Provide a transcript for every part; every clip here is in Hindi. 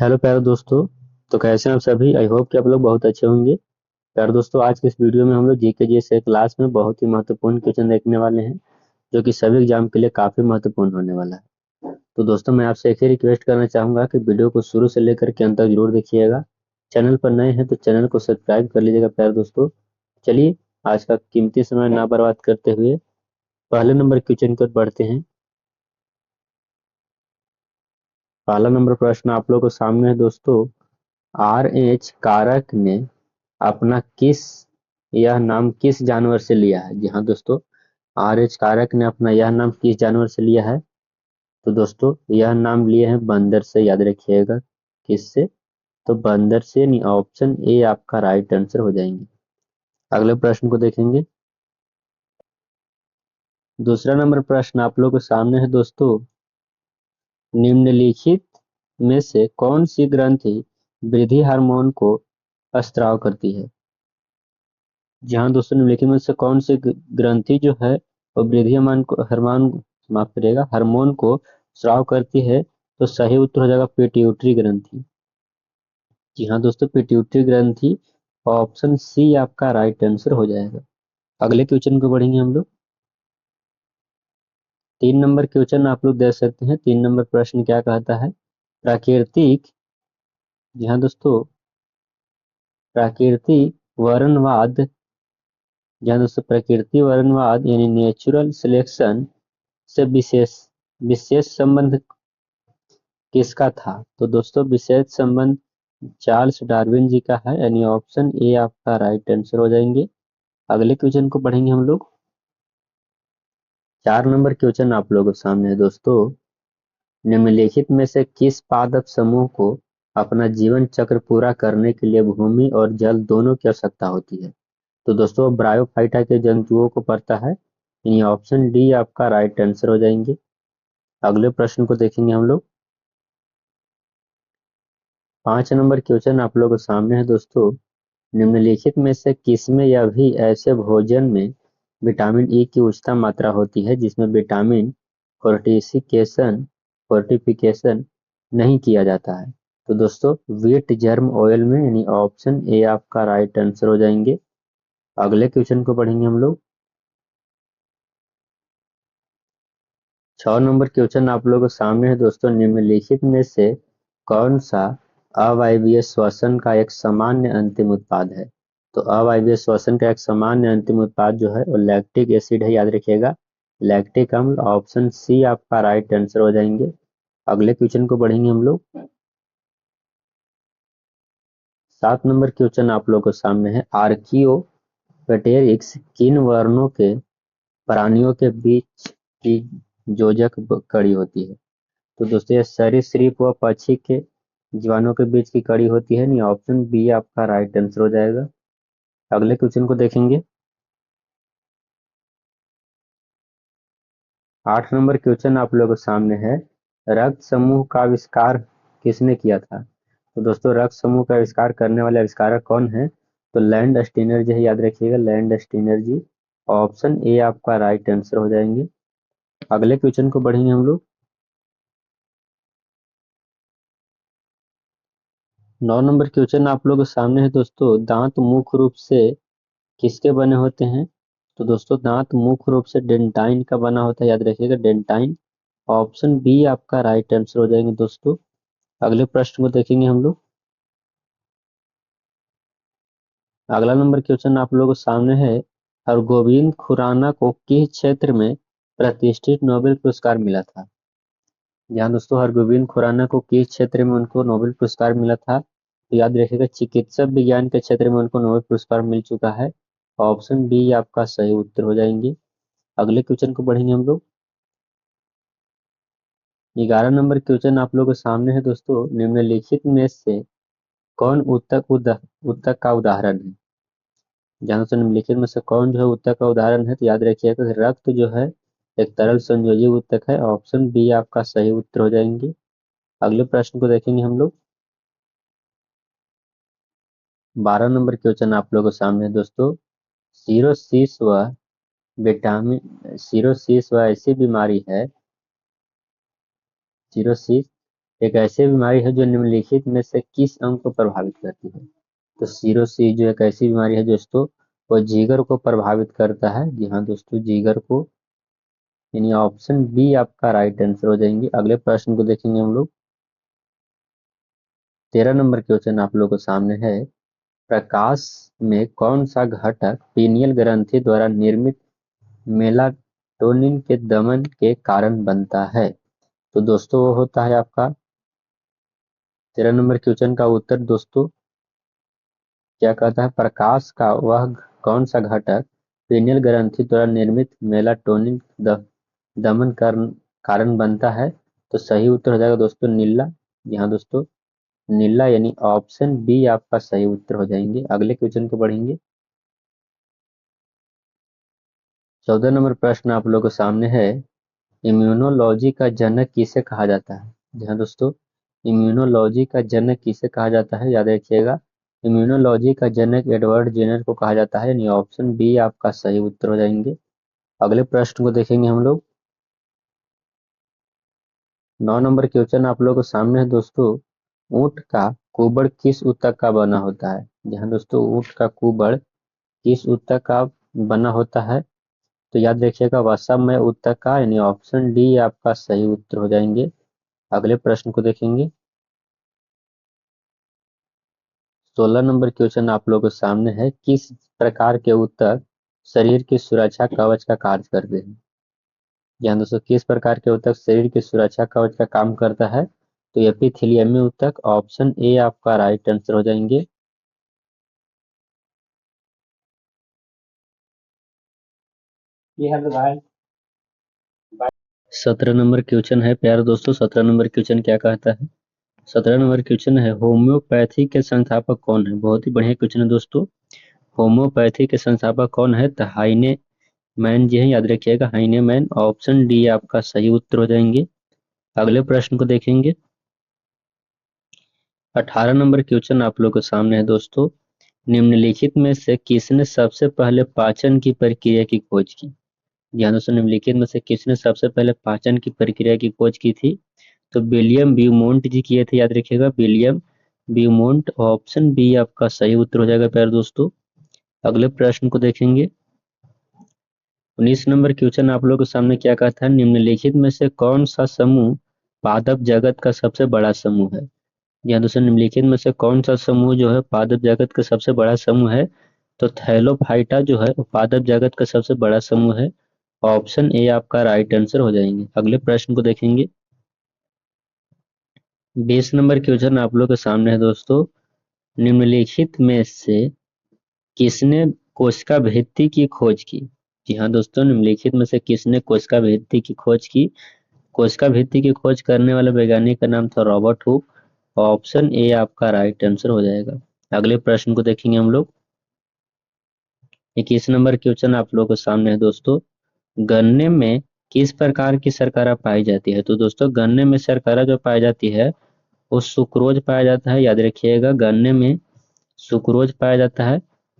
हेलो प्यारे दोस्तों। तो कैसे हैं आप सभी? आई होप कि आप लोग बहुत अच्छे होंगे। प्यारे दोस्तों, आज के इस वीडियो में हम लोग जीके जीएस क्लास में बहुत ही महत्वपूर्ण क्वेश्चन देखने वाले हैं, जो कि सभी एग्जाम के लिए काफी महत्वपूर्ण होने वाला है। तो दोस्तों, मैं आपसे एक ही रिक्वेस्ट करना चाहूंगा कि वीडियो को शुरू से लेकर के अंत तक जरूर देखिएगा। चैनल पर नए हैं तो चैनल को सब्सक्राइब कर लीजिएगा प्यारे दोस्तों। चलिए, आज का कीमती समय ना बर्बाद करते हुए पहले नंबर क्वेश्चन की ओर बढ़ते हैं। पहला नंबर प्रश्न आप लोगों के सामने है दोस्तों। आर एच कारक ने अपना किस यह नाम किस जानवर से लिया है? जी हाँ दोस्तों, आर एच कारक ने अपना यह नाम किस जानवर से लिया है? तो दोस्तों, यह नाम लिए हैं बंदर से। याद रखिएगा, किससे? तो बंदर से, यानी ऑप्शन ए आपका राइट आंसर हो जाएंगे। अगले प्रश्न को देखेंगे। दूसरा नंबर प्रश्न आप लोगों के सामने है दोस्तों। निम्नलिखित में से कौन सी ग्रंथि वृद्धि हार्मोन को स्त्राव करती है? जहाँ दोस्तों, निम्नलिखित में से कौन सी ग्रंथि जो है वो वृद्धि हार्मोन, माफ करिएगा, हार्मोन को स्राव करती है? तो सही उत्तर हो जाएगा पिट्यूटरी ग्रंथि। जी हाँ दोस्तों, पिट्यूटरी ग्रंथि, ऑप्शन सी आपका राइट आंसर हो जाएगा। अगले क्वेश्चन को बढ़ेंगे हम लोग। 3 नंबर क्वेश्चन आप लोग देख सकते हैं। 3 नंबर प्रश्न क्या कहता है? प्राकृतिक, जी हाँ दोस्तों, प्राकृतिक वर्णवाद, जहाँ दोस्तों प्रकृति वर्णवाद यानी नेचुरल सिलेक्शन से विशेष विशेष संबंध किसका था? तो दोस्तों, विशेष संबंध चार्ल्स डार्विन जी का है, यानी ऑप्शन ए आपका राइट आंसर हो जाएंगे। अगले क्वेश्चन को पढ़ेंगे हम लोग। 4 नंबर क्वेश्चन आप लोगों के सामने है दोस्तों। निम्नलिखित में से किस पादप समूह को अपना जीवन चक्र पूरा करने के लिए भूमि और जल दोनों की आवश्यकता होती है? तो दोस्तों, ब्रायोफाइटा के जंतुओं को पड़ता है, यानी ऑप्शन डी आपका राइट आंसर हो जाएंगे। अगले प्रश्न को देखेंगे हम लोग। 5 नंबर क्वेश्चन आप लोगों के सामने है दोस्तों। निम्नलिखित में से किसमें यह भी ऐसे भोजन में विटामिन ई की उच्चतम मात्रा होती है जिसमें विटामिन फोर्टिफिकेशन फोर्टिफिकेशन नहीं किया जाता है? तो दोस्तों, व्हीट जर्म ऑयल में, यानी ऑप्शन ए आपका राइट आंसर हो जाएंगे। अगले क्वेश्चन को पढ़ेंगे हम लोग। 6 नंबर क्वेश्चन आप लोगों के सामने है दोस्तों। निम्नलिखित में से कौन सा अवायवीय श्वसन का एक सामान्य अंतिम उत्पाद है? तो अवायवीय श्वसन का एक सामान्य अंतिम उत्पाद जो है वो लैक्टिक एसिड है। याद रखिएगा, लैक्टिक अम्ल, ऑप्शन सी आपका राइट आंसर हो जाएंगे। अगले क्वेश्चन को पढ़ेंगे हम लोग। 7 नंबर क्वेश्चन आप लोगों के सामने है। आर्कियोपेटेरिक्स किन वर्णों के प्राणियों के बीच की योजक कड़ी होती है? तो दोस्तों, ये सरीसृप व पक्षी के जीवाणुओं के बीच की कड़ी होती है, नहीं ऑप्शन बी आपका राइट आंसर हो जाएगा। अगले क्वेश्चन को देखेंगे। 8 नंबर क्वेश्चन आप लोगों के सामने है। रक्त समूह का आविष्कार किसने किया था? तो दोस्तों, रक्त समूह का आविष्कार करने वाले आविष्कारक कौन है? तो लैंड स्टीनर जी है। याद रखिएगा, Landsteiner ji, option A आपका राइट आंसर हो जाएंगे। अगले क्वेश्चन को बढ़ेंगे हम लोग। 9 नंबर क्वेश्चन आप लोगों के सामने है दोस्तों। दांत मुख्य रूप से किसके बने होते हैं? तो दोस्तों, दांत मुख्य रूप से डेंटाइन का बना होता है। याद रखिएगा, डेंटाइन, ऑप्शन बी आपका राइट आंसर हो जाएंगे दोस्तों। अगले प्रश्न को देखेंगे हम लोग। अगला नंबर क्वेश्चन आप लोगों के सामने है। हरगोविंद खुराना को किस क्षेत्र में प्रतिष्ठित नोबेल पुरस्कार मिला था? जहाँ दोस्तों, हरगोविंद खुराना को किस क्षेत्र में उनको नोबेल पुरस्कार मिला था? तो याद रखिएगा, चिकित्सा विज्ञान के क्षेत्र में उनको नोबेल पुरस्कार मिल चुका है। ऑप्शन बी आपका सही उत्तर हो जाएंगे। अगले क्वेश्चन को बढ़ेंगे हम लोग। 11 नंबर क्वेश्चन आप लोगों के सामने है दोस्तों। निम्नलिखित में से कौन उत्तक का उदाहरण है? जहाँ से निम्नलिखित में से कौन जो है उत्तक का उदाहरण है? तो याद रखिएगा कि रक्त जो है एक तरल संयोजी उत्तक है। ऑप्शन बी आपका सही उत्तर हो जाएंगे। अगले प्रश्न को देखेंगे हम लोग। 12 नंबर क्वेश्चन आप लोगों के सामने है दोस्तों। सीरोसिस व सीरोसिस व ऐसी बीमारी है, सीरोसिस एक ऐसी बीमारी है जो निम्नलिखित में से किस अंग को प्रभावित करती है? तो सिरोसिस जो एक ऐसी बीमारी है दोस्तों, वो जिगर को प्रभावित करता है। जी हाँ दोस्तों, जिगर को, यानी ऑप्शन बी आपका राइट आंसर हो जाएंगे। अगले प्रश्न को देखेंगे हम लोग। 13 नंबर क्वेश्चन आप लोगों के सामने है। प्रकाश में कौन सा घटक पीनियल ग्रंथि द्वारा निर्मित मेलाटोनिन के दमन के कारण बनता है? तो दोस्तों वो होता है आपका 13 नंबर क्वेश्चन का उत्तर दोस्तों क्या कहता है, प्रकाश का वह कौन सा घटक पीनियल ग्रंथि द्वारा निर्मित मेलाटोनिन दमन कारण बनता है? तो सही उत्तर हो जाएगा दोस्तों नीला। जी हाँ दोस्तों, नीला, यानी ऑप्शन बी आपका सही उत्तर हो जाएंगे। अगले क्वेश्चन को पढ़ेंगे। 14 नंबर प्रश्न आप लोगों के सामने है। इम्यूनोलॉजी का जनक किसे कहा जाता है? जी हाँ दोस्तों, इम्यूनोलॉजी का जनक किसे कहा जाता है, याद रखिएगा। इम्यूनोलॉजी का जनक एडवर्ड जेनर को कहा जाता है, यानी ऑप्शन बी आपका सही उत्तर हो जाएंगे। अगले प्रश्न को देखेंगे हम लोग। 9 नंबर क्वेश्चन आप लोगों के सामने है दोस्तों। ऊंट का कुबड़ किस ऊतक का बना होता है? जी हाँ दोस्तों, ऊंट का कुबड़ किस ऊतक का बना होता है? तो याद रखिएगा वसा ऊतक का, यानी ऑप्शन डी आपका सही उत्तर हो जाएंगे। अगले प्रश्न को देखेंगे। 16 नंबर क्वेश्चन आप लोगों के सामने है। किस प्रकार के ऊतक शरीर की सुरक्षा कवच का कार्य करते हैं? यहाँ दोस्तों, किस प्रकार के ऊतक शरीर की सुरक्षा कवच का काम करता है? तो एपिथेलियमी ऊतक, ऑप्शन ए आपका राइट आंसर हो जाएंगे। ये है भाई। 17 नंबर क्वेश्चन है प्यारे दोस्तों। 17 नंबर क्वेश्चन क्या कहता है? 17 नंबर क्वेश्चन है, होम्योपैथी के संस्थापक कौन है? बहुत ही बढ़िया क्वेश्चन है दोस्तों। होम्योपैथी के संस्थापक कौन है? तो हाइने मैन जी है, याद रखिएगा, हाइने मैन। ऑप्शन डी आपका सही उत्तर हो जाएंगे। अगले प्रश्न को देखेंगे। 18 नंबर क्वेश्चन आप लोग के सामने है दोस्तों। निम्नलिखित में से किसने सबसे पहले पाचन की प्रक्रिया की खोज की? ध्यान दोस्तों, निम्नलिखित में से किसने सबसे पहले पाचन की प्रक्रिया की खोज की थी? तो विलियम ब्यूमोंट जी किए थे, याद रखिएगा, विलियम ब्यूमोंट। ऑप्शन बी आपका सही उत्तर हो जाएगा प्यारे दोस्तों। अगले प्रश्न को देखेंगे। 19 नंबर क्वेश्चन आप लोगों के सामने क्या कहता है? निम्नलिखित में से कौन सा समूह पादप जगत का सबसे बड़ा समूह है? यहाँ दोस्तों, निम्नलिखित में से कौन सा समूह जो है पादप जगत का सबसे बड़ा समूह है? तो थैलोफाइटा जो है वो पादप जगत का सबसे बड़ा समूह है। ऑप्शन ए आपका राइट आंसर हो जाएंगे। अगले प्रश्न को देखेंगे। 20 नंबर क्वेश्चन आप लोग के सामने है दोस्तों। निम्नलिखित में से किसने कोशिका भित्ति की खोज की? जी हाँ दोस्तों, निम्नलिखित में से किसने कोशिका भित्ति की खोज की? कोशिका भित्ति की खोज करने वाले वैज्ञानिक का नाम था रॉबर्ट हुक। ऑप्शन ए आपका राइट आंसर हो जाएगा। अगले प्रश्न को देखेंगे हम लोग। 21 नंबर क्वेश्चन आप लोगों के सामने है दोस्तों। गन्ने में किस प्रकार की शर्करा पाई जाती है? तो दोस्तों, गन्ने में शर्करा जो पाई जाती है वो सुक्रोज पाया जाता है। याद रखिएगा, गन्ने में सुक्रोज पाया जाता है,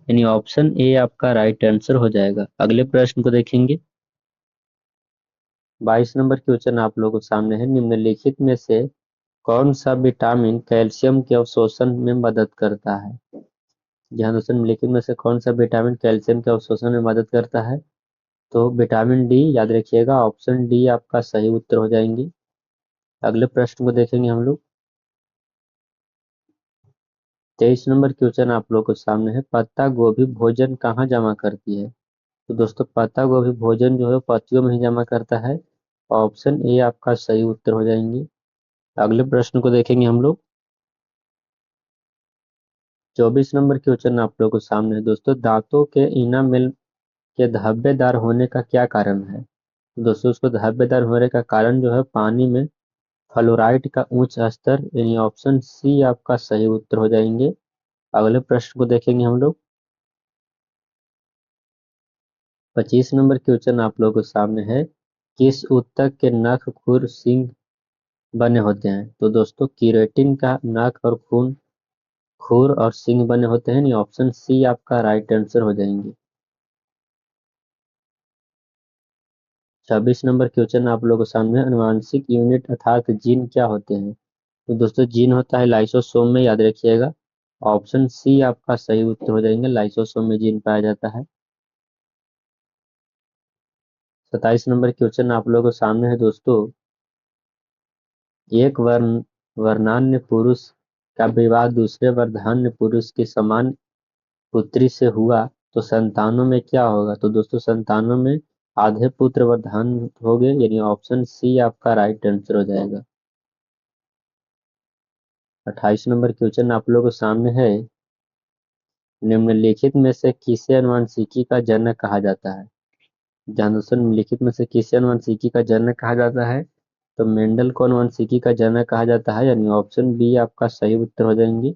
यानी ऑप्शन ए आपका राइट आंसर हो जाएगा। अगले प्रश्न को देखेंगे। 22 नंबर क्वेश्चन आप लोगों के सामने है। निम्नलिखित में से कौन सा विटामिन कैल्शियम के अवशोषण में मदद करता है? ध्यान दोस्तों, निम्नलिखित में से कौन सा विटामिन कैल्शियम के अवशोषण में मदद करता है? तो विटामिन डी, याद रखिएगा, ऑप्शन डी आपका सही उत्तर हो जाएंगे। अगले प्रश्न को देखेंगे हम लोग। 23 नंबर क्वेश्चन आप लोग के सामने है। पत्ता गोभी भोजन कहाँ जमा करती है? तो दोस्तों, पत्ता गोभी भोजन जो है पत्तियों में ही जमा करता है। ऑप्शन ए आपका सही उत्तर हो जाएंगे। अगले प्रश्न को देखेंगे हम लोग। 24 नंबर क्वेश्चन आप लोग के सामने है दोस्तों। दांतों के इनामेल के धब्बेदार होने का क्या कारण है? तो दोस्तों, उसको धब्बेदार होने का कारण जो है पानी में फ्लोराइड का उच्च स्तर, यानी ऑप्शन सी आपका सही उत्तर हो जाएंगे। अगले प्रश्न को देखेंगे हम लोग। 25 नंबर क्वेश्चन आप लोगों के सामने है। किस ऊतक के नख खुर सींग बने होते हैं? तो दोस्तों, कीरेटिन का नख और खून खुर और सींग बने होते हैं, ऑप्शन सी आपका राइट आंसर हो जाएंगे। 26 नंबर क्वेश्चन आप लोगों के सामने। अनुवांशिक यूनिट अर्थात जीन क्या होते हैं? तो दोस्तों जीन होता है लाइसोसोम में, याद रखिएगा। ऑप्शन सी आपका सही उत्तर हो जाएंगे, लाइसोसोम में जीन पाया जाता है। 27 नंबर क्वेश्चन आप लोगों के सामने है दोस्तों। एक वर्णान्य पुरुष का विवाह दूसरे वर्धान्य पुरुष की समान पुत्री से हुआ तो संतानों में क्या होगा? तो दोस्तों संतानों में आधे पुत्र वर्धान हो गए, यानी ऑप्शन सी आपका राइट आंसर हो जाएगा। 28 नंबर क्वेश्चन आप लोगों के सामने है। निम्नलिखित में से किसे आनुवंशिकी का जनक कहा जाता है? ध्यान दोस्तों, निम्नलिखित में से किसे आनुवंशिकी का जनक कहा जाता है? तो मेंडल को आनुवंशिकी का जनक कहा जाता है, यानी ऑप्शन बी आपका सही उत्तर हो जाएंगे।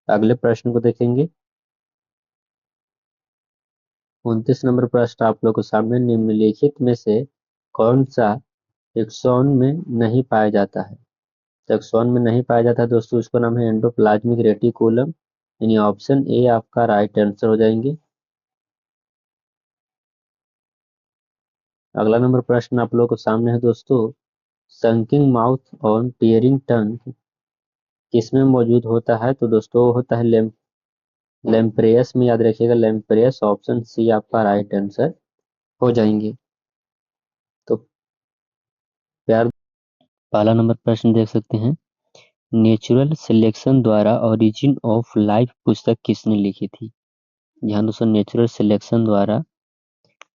अगले प्रश्न को देखेंगे। 29 नंबर प्रश्न आप लोगों के सामने, निम्नलिखित में से कौन सा एक्सॉन में नहीं पाया जाता है? तो एक्सॉन में नहीं पाया जाता है दोस्तों, उसका नाम है एंडोप्लाज्मिक रेटिकुलम, यानी ऑप्शन ए आपका राइट आंसर हो जाएंगे। अगला नंबर प्रश्न आप लोगों के सामने है दोस्तों। संकिंग माउथ और टीयरिंग टंग किसमें मौजूद होता है? तो दोस्तों वो होता है लेम्प्रेयस में, याद रखिएगा लेम्प्रेयस, ऑप्शन सी आपका राइट आंसर हो जाएंगे। तो प्यार, पहला नंबर प्रश्न देख सकते हैं। नेचुरल सिलेक्शन द्वारा ओरिजिन ऑफ लाइफ पुस्तक किसने लिखी थी? ध्यान दोस्तों, नेचुरल सिलेक्शन द्वारा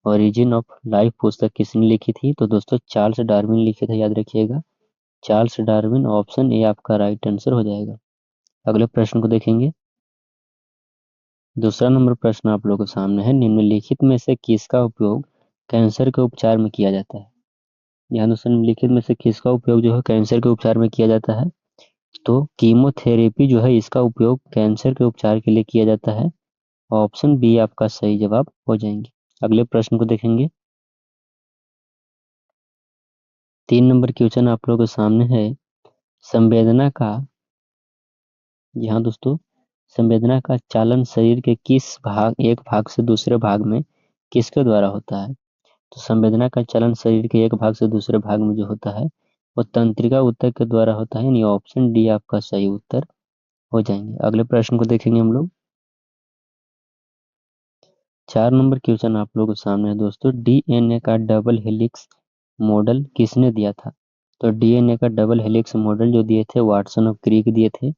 ओरिजिन ऑफ लाइफ पुस्तक किसने लिखी थी? तो दोस्तों चार्ल्स डार्विन लिखे थे, याद रखिएगा। चार्ल्स डार्विन, ऑप्शन ए आपका राइट आंसर हो जाएगा। अगले प्रश्न को देखेंगे। दूसरा नंबर प्रश्न आप लोगों के सामने है। निम्नलिखित में से किसका उपयोग कैंसर के उपचार में किया जाता है? ध्यान दोस्तों, निम्नलिखित में से किसका उपयोग जो है कैंसर के उपचार में किया जाता है? तो कीमोथेरेपी जो है इसका उपयोग कैंसर के उपचार के लिए किया जाता है। ऑप्शन बी आपका सही जवाब हो जाएंगे। अगले प्रश्न को देखेंगे। 3 नंबर क्वेश्चन आप लोगों के सामने है। संवेदना का, यहाँ दोस्तों, संवेदना का चालन शरीर के एक भाग से दूसरे भाग में किसके द्वारा होता है? तो संवेदना का चलन शरीर के एक भाग से दूसरे भाग में जो होता है वो तंत्रिका ऊतक के द्वारा होता है, यानी ऑप्शन डी आपका सही उत्तर हो जाएंगे। अगले प्रश्न को देखेंगे हम लोग। 4 नंबर क्वेश्चन आप लोगों के सामने है दोस्तों। डीएनए का डबल हेलिक्स मॉडल किसने दिया था? तो डीएनए का डबल हेलिक्स मॉडल जो दिए थे वाटसन और क्रिक दिए थे।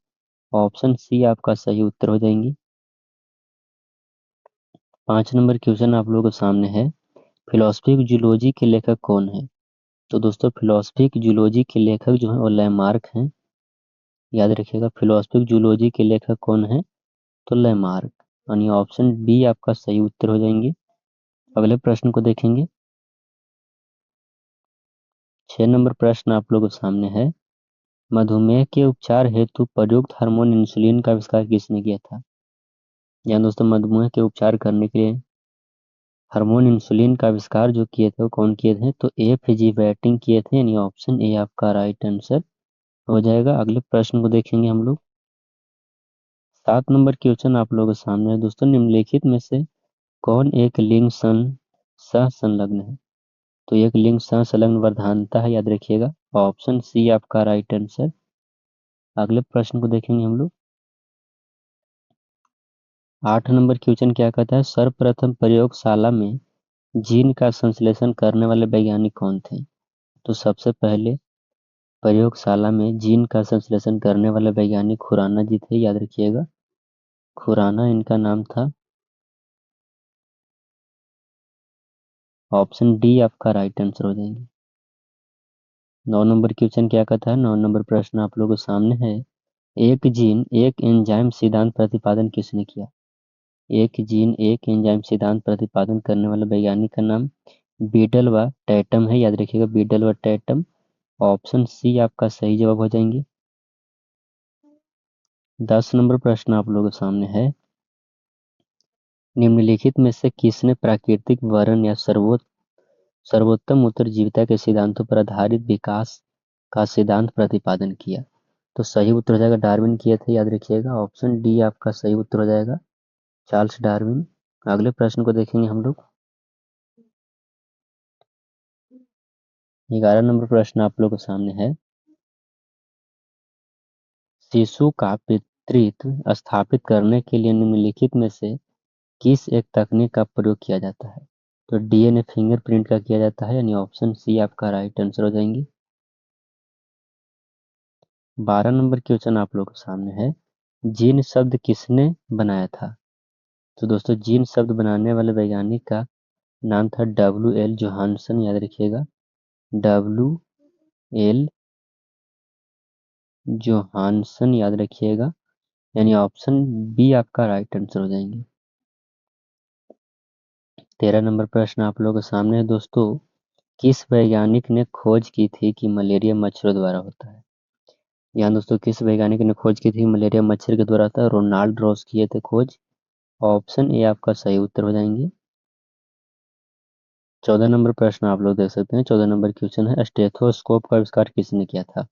ऑप्शन सी आपका सही उत्तर हो जाएंगे। 5 नंबर क्वेश्चन आप लोगों के सामने है। फिलोसफी जूलॉजी के लेखक कौन है? तो दोस्तों फिलोसफी जूलॉजी के लेखक जो है वो लैमार्क हैं, याद रखिएगा। फिलोसफी जूलॉजी के लेखक कौन है? तो लैमार्क, यानी ऑप्शन बी आपका सही उत्तर हो जाएंगे। अगले प्रश्न को देखेंगे। 6 नंबर प्रश्न आप लोगों के सामने है। मधुमेह के उपचार हेतु प्रयुक्त हार्मोन इंसुलिन का आविष्कार किसने किया था? यानी दोस्तों मधुमेह के उपचार करने के लिए हार्मोन इंसुलिन का आविष्कार जो किए थे वो कौन किए थे? तो एफ जी बैटिंग किए थे, यानी ऑप्शन ए आपका राइट आंसर हो जाएगा। अगले प्रश्न को देखेंगे हम लोग। 7 नंबर क्वेश्चन आप लोगों के सामने है दोस्तों। निम्नलिखित में से कौन एक लिंग सह संलग्न है? तो एक लिंग सह संलग्न वर्धानता है, याद रखिएगा। ऑप्शन सी आपका राइट आंसर। अगले प्रश्न को देखेंगे हम लोग। 8 नंबर क्वेश्चन क्या कहता है? सर्वप्रथम प्रयोगशाला में जीन का संश्लेषण करने वाले वैज्ञानिक कौन थे? तो सबसे पहले प्रयोगशाला में जीन का संश्लेषण करने वाले वैज्ञानिक खुराना जी थे, याद रखिएगा। खुराना इनका नाम था। ऑप्शन डी आपका राइट आंसर हो जाएंगे। 9 नंबर क्वेश्चन क्या कहता है? 9 नंबर प्रश्न आप लोगों के सामने है। एक जीन एक एंजाइम सिद्धांत प्रतिपादन किसने किया? एक जीन एक एंजाइम सिद्धांत प्रतिपादन करने वाले वैज्ञानिक का नाम बीटल व टैटम है, याद रखिएगा। बीटल व टैटम, ऑप्शन सी आपका सही जवाब हो जाएंगे। 10 नंबर प्रश्न आप लोगों के सामने है। निम्नलिखित में से किसने प्राकृतिक वर्ण या सर्वोत्तम उत्तरजीविता के सिद्धांतों पर आधारित विकास का सिद्धांत प्रतिपादन किया? तो सही उत्तर हो जाएगा, डार्विन किए थे, याद रखिएगा। ऑप्शन डी आपका सही उत्तर हो जाएगा, चार्ल्स डार्विन। अगले प्रश्न को देखेंगे हम लोग। 11 नंबर प्रश्न आप लोग के सामने है। शिशु का पितृत्व स्थापित करने के लिए निम्नलिखित में से किस एक तकनीक का प्रयोग किया जाता है? तो डीएनए फिंगरप्रिंट का किया जाता है, यानी ऑप्शन सी आपका राइट आंसर हो जाएंगे। 12 नंबर क्वेश्चन आप लोगों के सामने है, जीन शब्द किसने बनाया था? तो दोस्तों जीन शब्द बनाने वाले वैज्ञानिक का नाम था W.L. जोहानसन, याद रखिएगा, W.L. जोहानसन याद रखिएगा, यानी ऑप्शन बी आपका राइट आंसर हो जाएंगे। 13 नंबर प्रश्न आप लोगों के सामने है दोस्तों, किस वैज्ञानिक ने खोज की थी कि मलेरिया मच्छरों द्वारा होता है? यहाँ दोस्तों किस वैज्ञानिक ने खोज की थी मलेरिया मच्छर के द्वारा होता है? रोनाल्ड रॉस किए थे खोज, ऑप्शन ए आपका सही उत्तर हो जाएंगे। 14 नंबर प्रश्न आप लोग देख सकते हैं, 14 नंबर क्वेश्चन है, स्टेथोस्कोप का आविष्कार किसने किया था?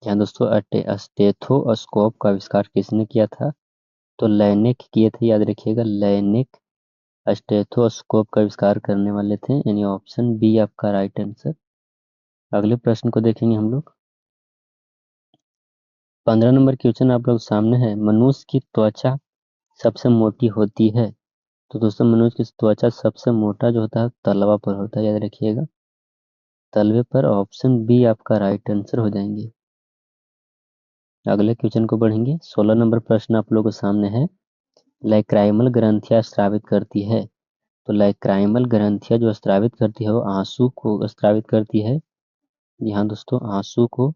यहाँ दोस्तों स्टेथोस्कोप का आविष्कार किसने किया था? तो लैनिक किए थे, याद रखिएगा, लैनिक स्टेथोस्कोप का आविष्कार करने वाले थे, यानी ऑप्शन बी आपका राइट आंसर। अगले प्रश्न को देखेंगे हम लोग। 15 नंबर क्वेश्चन आप लोग सामने है, मनुष्य की त्वचा सबसे मोटी होती है? तो दोस्तों मनुष्य की त्वचा सबसे मोटा जो होता है तलवा पर होता है, याद रखिएगा, तलवे पर, ऑप्शन बी आपका राइट आंसर हो जाएंगे। अगले क्वेश्चन को बढ़ेंगे। 16 नंबर प्रश्न आप लोगों के सामने है, लाइक्राइमल ग्रंथियां स्रावित करती है? तो लाइक्राइमल ग्रंथियां जो स्रावित करती है वो आंसू को स्रावित करती है। यहाँ दोस्तों आंसू को।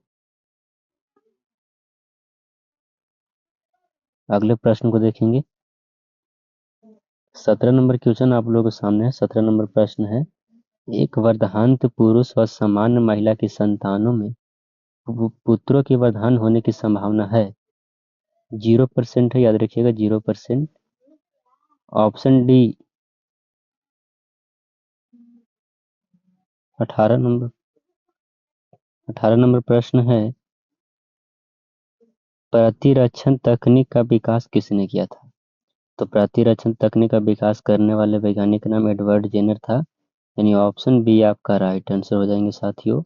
अगले प्रश्न को देखेंगे। 17 नंबर क्वेश्चन आप लोगों के सामने है। 17 नंबर प्रश्न है, एक वर्धांत पुरुष व सामान्य महिला की संतानों में पुत्रों के वर्धान होने की संभावना है? 0% है, याद रखिएगा, 0%। ऑप्शन डी 18 नंबर 18 नंबर प्रश्न है, प्रतिरक्षण तकनीक का विकास किसने किया था? तो प्रतिरक्षण तकनीक का विकास करने वाले वैज्ञानिक का नाम एडवर्ड जेनर था, यानी ऑप्शन बी आपका राइट आंसर हो जाएंगे साथियों।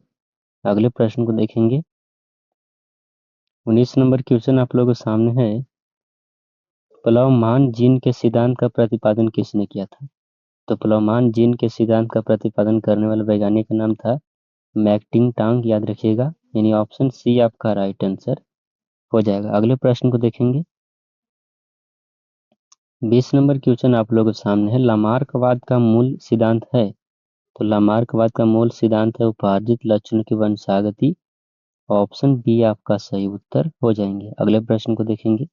अगले प्रश्न को देखेंगे। 19 नंबर क्वेश्चन आप लोगों के सामने है, प्लावमान जीन के सिद्धांत का प्रतिपादन किसने किया था? तो प्लावमान जीन के सिद्धांत का प्रतिपादन करने वाले वैज्ञानिक का नाम था मैकटिंगटॉक, याद रखिएगा, यानी ऑप्शन सी आपका राइट आंसर हो जाएगा। अगले प्रश्न को देखेंगे। 20 नंबर क्वेश्चन आप लोगों के सामने है, लामार्कवाद का मूल सिद्धांत है? तो लामार्कवाद का मूल सिद्धांत है उपार्जित लक्षणों की वंशागति, ऑप्शन बी आपका सही उत्तर हो जाएंगे। अगले प्रश्न को देखेंगे।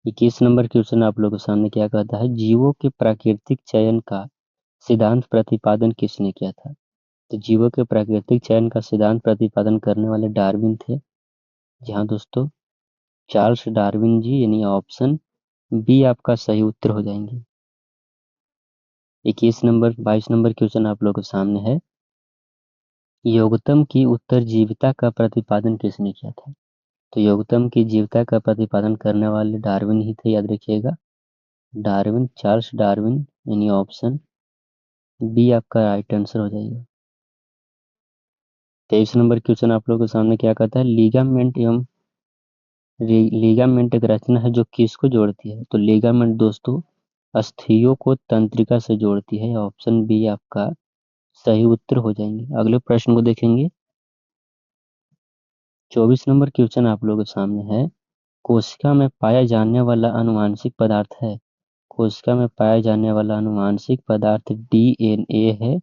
21 नंबर क्वेश्चन आप लोगों के सामने क्या कहता है, जीवों के प्राकृतिक चयन का सिद्धांत प्रतिपादन किसने किया था? तो जीवों के प्राकृतिक चयन का सिद्धांत प्रतिपादन करने वाले डार्विन थे। जहाँ दोस्तों चार्ल्स डार्विन जी, यानी ऑप्शन बी आपका सही उत्तर हो जाएंगे। 22 नंबर क्वेश्चन आप लोगों के सामने है, योगतम की उत्तरजीविता का प्रतिपादन किसने किया था? तो योगतम की जीविता का प्रतिपादन करने वाले डार्विन ही थे, याद रखिएगा, डार्विन, चार्ल्स डार्विन, यानी ऑप्शन बी आपका राइट आंसर हो जाएगा। 23 नंबर क्वेश्चन आप लोगों के सामने क्या कहता है, लिगामेंट एक रचना है जो किसको जोड़ती है? तो लिगामेंट दोस्तों अस्थियों को तंत्रिका से जोड़ती है, ऑप्शन बी आपका सही उत्तर हो जाएंगे। अगले प्रश्न को देखेंगे। 24 नंबर क्वेश्चन आप लोगों के सामने है, कोशिका में पाया जाने वाला आनुवांशिक पदार्थ है? कोशिका में पाया जाने वाला आनुवांशिक पदार्थ डीएनए है,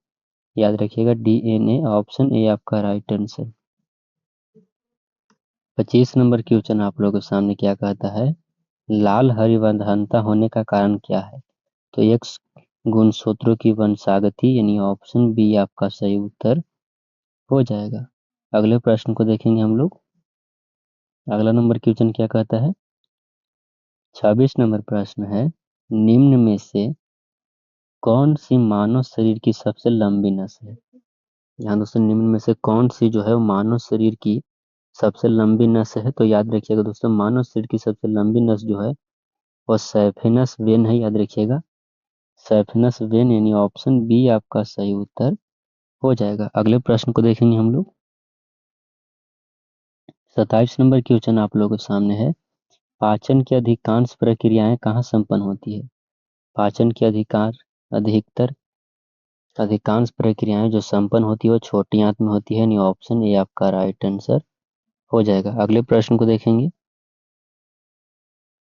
याद रखिएगा, डीएनए, ऑप्शन ए आपका राइट आंसर। 25 नंबर क्वेश्चन आप लोगों के सामने क्या कहता है, लाल हरिवंधनता होने का कारण क्या है? तो एक्स गुणसूत्रों की वंशागति, यानी ऑप्शन बी आपका सही उत्तर हो जाएगा। अगले प्रश्न को देखेंगे हम लोग। अगला नंबर क्वेश्चन क्या कहता है, 26 नंबर प्रश्न है, निम्न में से कौन सी मानव शरीर की सबसे लंबी नस है? यहाँ दोस्तों निम्न में से कौन सी जो है वो मानव शरीर की सबसे लंबी नस है? तो याद रखिएगा दोस्तों, मानव शरीर की सबसे लंबी नस जो है वो सैफिनस वेन है, याद रखिएगा, सैफिनस वेन, यानी ऑप्शन बी आपका सही उत्तर हो जाएगा। अगले प्रश्न को देखेंगे हम लोग। 27 नंबर क्वेश्चन आप लोगों के सामने है। पाचन की अधिकांश प्रक्रियाएं कहाँ संपन्न होती है? पाचन की अधिकांश प्रक्रियाएं जो संपन्न होती है वो छोटी आंत में होती है, यानी ऑप्शन ए आपका राइट आंसर हो जाएगा। अगले प्रश्न को देखेंगे।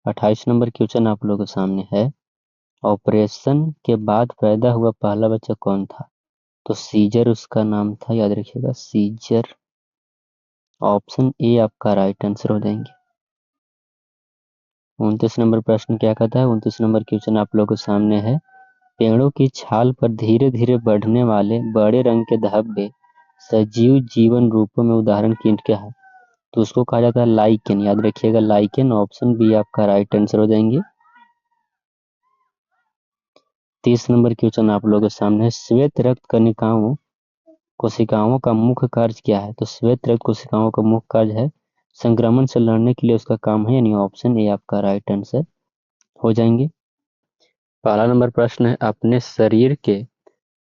28 नंबर क्वेश्चन आप लोगों के सामने है। ऑपरेशन के बाद पैदा हुआ पहला बच्चा कौन था? तो सीजर उसका नाम था, याद रखिएगा सीजर। ऑप्शन ए आपका राइट आंसर हो जाएंगे। 29 नंबर प्रश्न क्या कहता है? 29 नंबर क्वेश्चन आप लोगों के सामने है। पेड़ों की छाल पर धीरे धीरे बढ़ने वाले बड़े रंग के धब्बे सजीव जीवन रूपों में उदाहरण क्या है? तो उसको कहा जाता है लाइकेन, याद रखिएगा लाइकेन। ऑप्शन बी आपका राइट आंसर हो जाएंगे। 30 नंबर क्वेश्चन आप लोगों के सामने है। श्वेत रक्त कोशिकाओं का मुख्य कार्य क्या है? तो श्वेत रक्त कोशिकाओं का मुख्य कार्य है संक्रमण से लड़ने के लिए उसका काम है, यानी ऑप्शन ए आपका राइट आंसर हो जाएंगे। पहला नंबर प्रश्न है। अपने शरीर के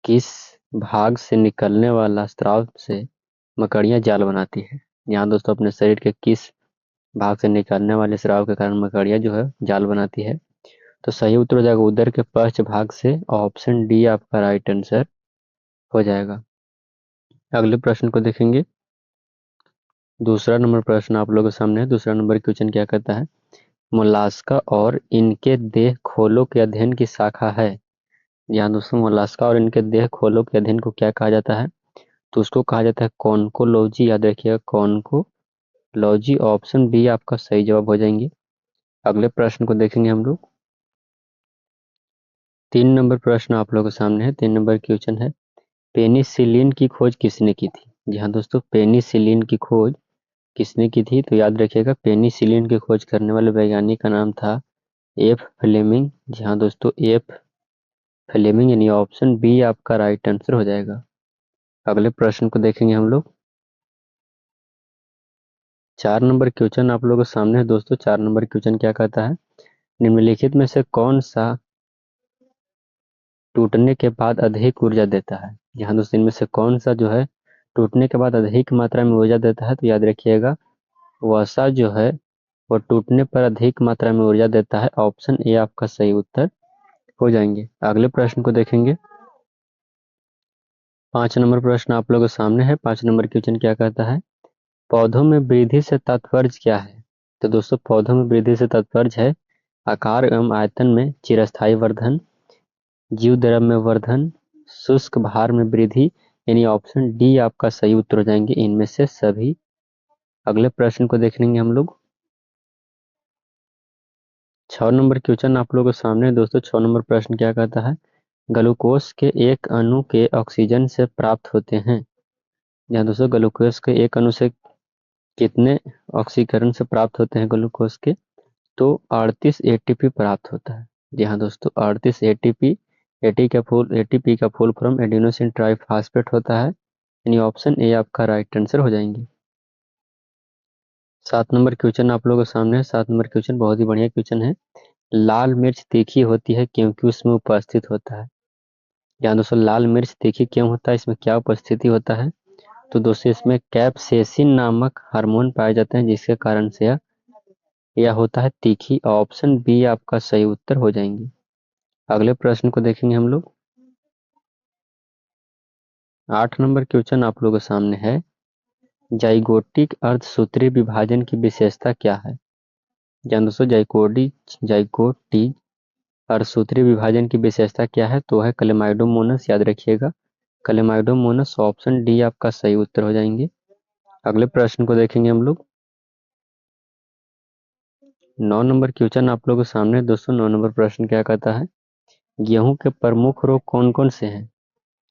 किस भाग से निकलने वाला स्राव से मकड़ियां जाल बनाती है? यहाँ दोस्तों अपने शरीर के किस भाग से निकलने वाले स्राव के कारण मकड़ियां जो है जाल बनाती है? तो सही उत्तर हो जाएगा उदर के पश्च भाग से। ऑप्शन डी आपका राइट आंसर हो जाएगा। अगले प्रश्न को देखेंगे। दूसरा नंबर प्रश्न आप लोगों के सामने है। दूसरा नंबर क्वेश्चन क्या कहता है? मोलास्का और इनके देह खोलों के अध्ययन की शाखा है। यहाँ दोस्तों मोलास्का और इनके देह खोलों के अध्ययन को क्या कहा जाता है? तो उसको कहा जाता है कॉन्कोलॉजी, याद रखिएगा कॉन्कोलॉजी। ऑप्शन बी आपका सही जवाब हो जाएंगे। अगले प्रश्न को देखेंगे हम लोग। 3 नंबर प्रश्न आप लोगों के सामने है। 3 नंबर क्वेश्चन है। पेनिसिलिन की खोज किसने की थी? जी हाँ दोस्तों, पेनिसिलिन की खोज किसने की थी? तो याद रखिएगा पेनिसिलिन की खोज करने वाले वैज्ञानिक का नाम था एफ फ्लेमिंग। जी हाँ दोस्तों, एफ फ्लेमिंग, यानी ऑप्शन बी आपका राइट आंसर हो जाएगा। अगले प्रश्न को देखेंगे हम लोग। 4 नंबर क्वेश्चन आप लोगों के सामने है दोस्तों। 4 नंबर क्वेश्चन क्या कहता है? निम्नलिखित में से कौन सा टूटने के बाद अधिक ऊर्जा देता है? यहाँ दोस्तों इनमें से कौन सा जो है टूटने के बाद अधिक मात्रा में ऊर्जा देता है? तो याद रखिएगा वसा जो है वो टूटने पर अधिक मात्रा में ऊर्जा देता है। ऑप्शन ए आपका सही उत्तर हो जाएंगे। अगले प्रश्न को देखेंगे। 5 नंबर प्रश्न आप लोगों के सामने है। 5 नंबर क्वेश्चन क्या कहता है? पौधों में वृद्धि से तात्पर्य क्या है? तो दोस्तों पौधों में वृद्धि से तात्पर्य है आकार एवं आयतन में चिरस्थायी वर्धन, जीव द्रव्य में वर्धन, शुष्क भार में वृद्धि, यानी ऑप्शन डी आपका सही उत्तर हो जाएंगे इनमें से सभी। अगले प्रश्न को देखेंगे हम लोग। 6 नंबर क्वेश्चन आप लोगों के सामने है दोस्तों। 6 नंबर प्रश्न क्या कहता है? ग्लूकोज के एक अणु के ऑक्सीजन से प्राप्त होते हैं। यहाँ दोस्तों ग्लूकोज के एक अणु से कितने ऑक्सीकरण से प्राप्त होते हैं ग्लूकोज के? तो 38 एटीपी प्राप्त होता है। जी हाँ दोस्तों 38 एटीपी। एटीपी का फुल फॉर्म एडिनोसिन ट्राइफॉस्फेट होता है, यानी ऑप्शन ए आपका राइट आंसर हो जाएंगे। 7 नंबर क्वेश्चन आप लोगों के सामने है। 7 नंबर क्वेश्चन बहुत ही बढ़िया क्वेश्चन है। लाल मिर्च तीखी होती है क्योंकि उसमें उपस्थित होता है। यहाँ दोस्तों लाल मिर्च तीखी क्यों होता है, इसमें क्या उपस्थिति होता है? तो दोस्तों इसमें कैप्सेसिन नामक हार्मोन पाए जाते हैं जिसके कारण से यह होता है तीखी। ऑप्शन बी आपका सही उत्तर हो जाएंगे। अगले प्रश्न को देखेंगे हम लोग। 8 नंबर क्वेश्चन आप लोगों के सामने है। जाइगोटिक अर्धसूत्रीय विभाजन की विशेषता क्या है? जान दोस्तों जाइगोटिक अर्धसूत्रीय विभाजन की विशेषता क्या है? तो है क्लेमाइडोमोनस, याद रखिएगा क्लेमाइडोमोनस। ऑप्शन डी आपका सही उत्तर हो जाएंगे। अगले प्रश्न को देखेंगे हम लोग। 9 नंबर क्वेश्चन आप लोगों के सामने दोस्तों। 9 नंबर प्रश्न क्या कहता है? गेहूं के प्रमुख रोग कौन कौन से हैं?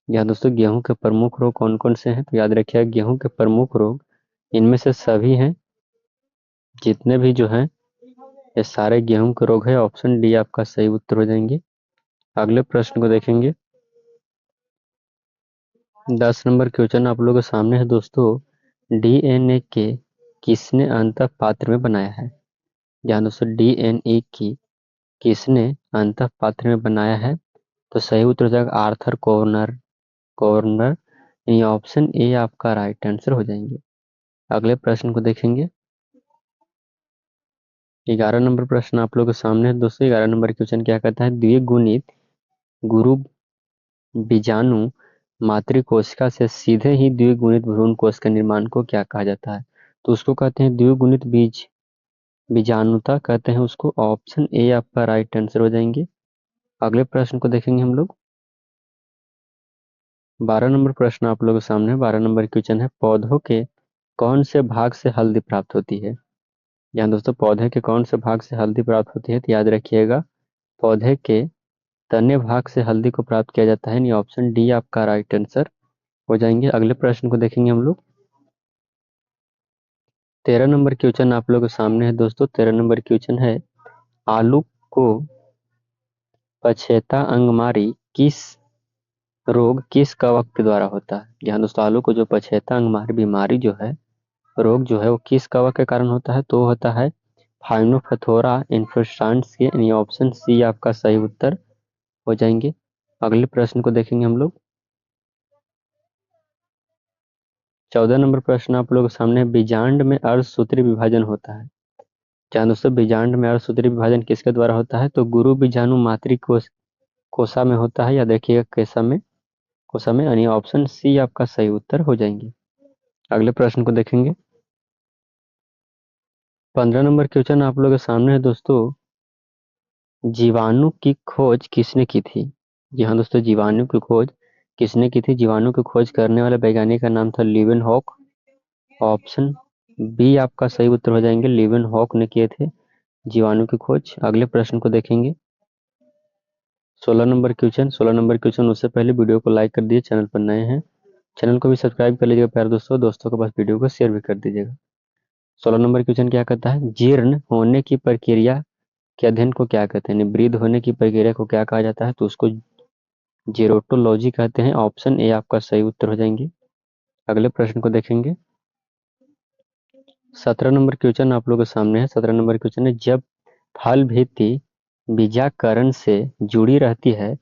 यहाँ दोस्तों गेहूं के प्रमुख रोग कौन कौन से हैं? तो याद रखिएगा गेहूं के प्रमुख रोग इनमें से सभी हैं, जितने भी जो हैं ये सारे गेहूं के रोग है। ऑप्शन डी आपका सही उत्तर हो जाएंगे। अगले प्रश्न को देखेंगे। 10 नंबर क्वेश्चन आप लोगों के सामने है दोस्तों। डीएनए के किसने अंतः पात्र में बनाया है? यहाँ दोस्तों डीएनए की किसने अंतः पात्र में बनाया है? तो सही उत्तर हो जाएगा आर्थर कॉर्नर, यानी ऑप्शन ए आपका राइट आंसर हो जाएंगे। अगले प्रश्न को देखेंगे। 11 नंबर प्रश्न आप लोगों के सामने है दोस्तों। 11 नंबर क्वेश्चन क्या कहता है, द्विगुणित गुरु बीजाणु मातृकोशिका से सीधे ही द्विगुणित भ्रूण कोश के निर्माण को क्या कहा जाता है? तो उसको कहते हैं द्विगुणित बीजाणुता कहते हैं उसको। ऑप्शन ए आपका राइट आंसर हो जाएंगे। अगले प्रश्न को देखेंगे हम लोग। 12 नंबर प्रश्न आप लोगों के सामने। 12 नंबर क्वेश्चन है, पौधों के कौन से भाग से हल्दी प्राप्त होती है? यहाँ दोस्तों पौधे के कौन से भाग से हल्दी प्राप्त होती है, तो याद रखिएगा पौधे के तने भाग से हल्दी को प्राप्त किया जाता है, यानी ऑप्शन डी आपका राइट आंसर हो जाएंगे। अगले प्रश्न को देखेंगे हम लोग। 13 नंबर क्वेश्चन आप लोगों के सामने है दोस्तों। 13 नंबर क्वेश्चन है, आलू को पछेता अंगमारी किस रोग किस कवक के द्वारा होता है? यहाँ दोस्तों आलू को जो पछेता अंगमारी बीमारी जो है, रोग जो है वो किस कवक के कारण होता है? तो होता है फाइनोफथोरा इन्फ्लोरेसन्स के, यानी ऑप्शन सी आपका सही उत्तर हो जाएंगे। अगले प्रश्न को देखेंगे हम लोग। 14 नंबर प्रश्न आप लोगों के सामने, बीजांड में अर्धसूत्री विभाजन होता है। जहाँ दोस्तों बीजांड में अर्धसूत्री विभाजन किसके द्वारा होता है? तो गुरु बीजाणु मातृकोश कोशा में होता है, या देखिएगा केशा में, कोशा में, यानी ऑप्शन सी आपका सही उत्तर हो जाएंगे। अगले प्रश्न को देखेंगे। 15 नंबर क्वेश्चन आप लोगों के सामने है दोस्तों, जीवाणु की खोज किसने की थी? जी हाँ दोस्तों, जीवाणु की खोज किसने की थी? जीवाणु की खोज करने वाले वैज्ञानिक का नाम था लीवेनहॉक। ऑप्शन बी आपका सही उत्तर हो जाएंगे, लीवेनहॉक ने किए थे जीवाणु की खोज। अगले प्रश्न को देखेंगे। 16 नंबर क्वेश्चन उससे पहले वीडियो को लाइक कर दिए, चैनल पर नए हैं चैनल को भी सब्सक्राइब कर लीजिएगा प्यारे दोस्तों, दोस्तों के पास वीडियो को शेयर भी कर दीजिएगा। 16 नंबर क्वेश्चन क्या कहता है, जीर्ण होने की प्रक्रिया के अध्ययन को क्या कहते हैं? वृद्ध होने की प्रक्रिया को क्या कहा जाता है? तो उसको जेरोटोलॉजी कहते हैं। ऑप्शन ए आपका सही उत्तर हो जाएंगे। अगले प्रश्न को देखेंगे। 17 नंबर क्वेश्चन आप लोगों के सामने है। 17 नंबर क्वेश्चन है, जब फल भित्ति बीजाकरण से जुड़ी रहती है